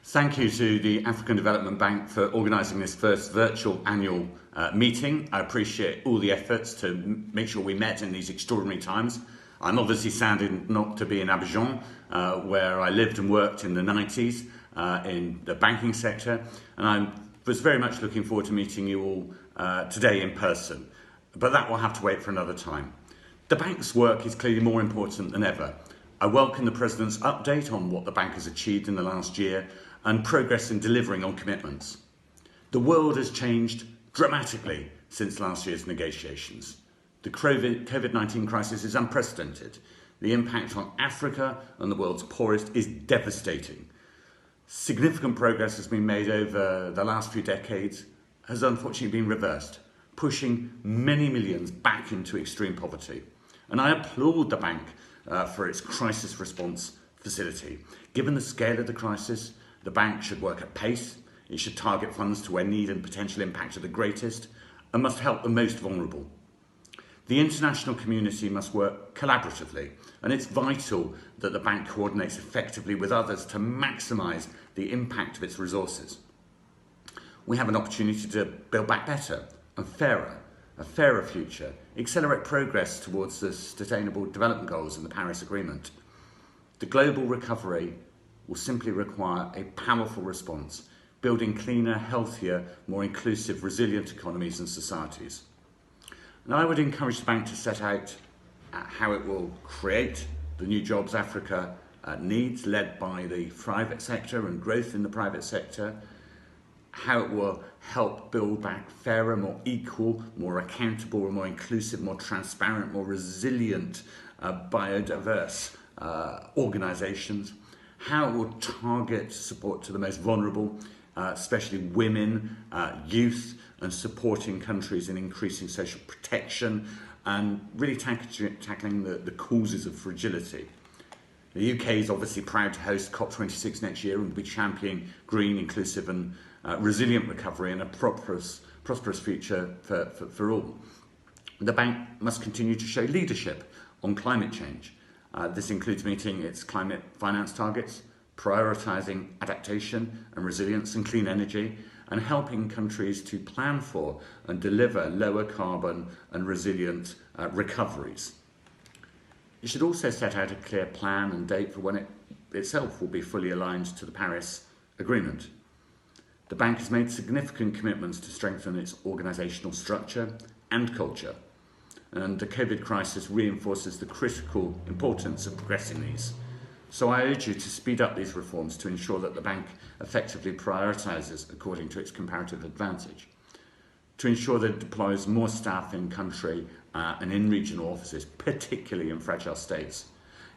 Thank you to the African Development Bank for organising this first virtual annual meeting. I appreciate all the efforts to make sure we met in these extraordinary times. I'm obviously saddened not to be in Abidjan, where I lived and worked in the 90s in the banking sector, and I was very much looking forward to meeting you all today in person. But that will have to wait for another time. The bank's work is clearly more important than ever. I welcome the President's update on what the bank has achieved in the last year and progress in delivering on commitments. The world has changed dramatically since last year's negotiations. The COVID-19 crisis is unprecedented. The impact on Africa and the world's poorest is devastating. Significant progress has been made over the last few decades, has unfortunately been reversed, pushing many millions back into extreme poverty. And I applaud the bank for its crisis response facility. Given the scale of the crisis, the bank should work at pace, it should target funds to where need and potential impact are the greatest, and must help the most vulnerable. The international community must work collaboratively, and it's vital that the bank coordinates effectively with others to maximise the impact of its resources. We have an opportunity to build back better and fairer, a fairer future, accelerate progress towards the Sustainable Development Goals in the Paris Agreement. The global recovery will simply require a powerful response, building cleaner, healthier, more inclusive, resilient economies and societies. And I would encourage the bank to set out how it will create the new jobs Africa needs, led by the private sector and growth in the private sector, how it will help build back fairer, more equal, more accountable, more inclusive, more transparent, more resilient, biodiverse organisations, how it will target support to the most vulnerable, especially women, youth, and supporting countries in increasing social protection and really tackling the causes of fragility. The UK is obviously proud to host COP26 next year and will be championing green, inclusive and resilient recovery and a prosperous future for all. The bank must continue to show leadership on climate change. This includes meeting its climate finance targets, prioritising adaptation and resilience and clean energy, and helping countries to plan for and deliver lower carbon and resilient recoveries. It should also set out a clear plan and date for when it itself will be fully aligned to the Paris Agreement. The bank has made significant commitments to strengthen its organisational structure and culture, and the COVID crisis reinforces the critical importance of progressing these. So I urge you to speed up these reforms to ensure that the bank effectively prioritises according to its comparative advantage, to ensure that it deploys more staff in country and in regional offices, particularly in fragile states.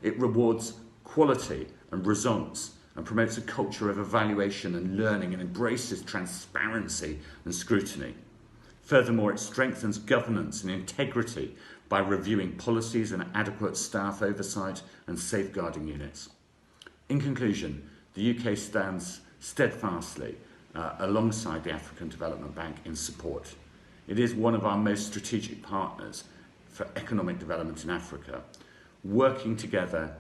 It rewards quality and results and promotes a culture of evaluation and learning and embraces transparency and scrutiny. Furthermore, it strengthens governance and integrity by reviewing policies and adequate staff oversight and safeguarding units. In conclusion, the UK stands steadfastly alongside the African Development Bank in support. It is one of our most strategic partners for economic development in Africa. Working together,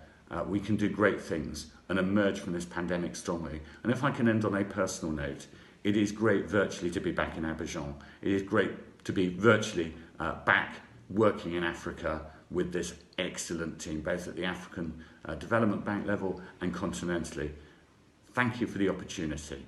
we can do great things and emerge from this pandemic strongly. And if I can end on a personal note, it is great virtually to be back in Abidjan. It is great to be virtually back working in Africa with this excellent team, both at the African Development Bank level and continentally. Thank you for the opportunity.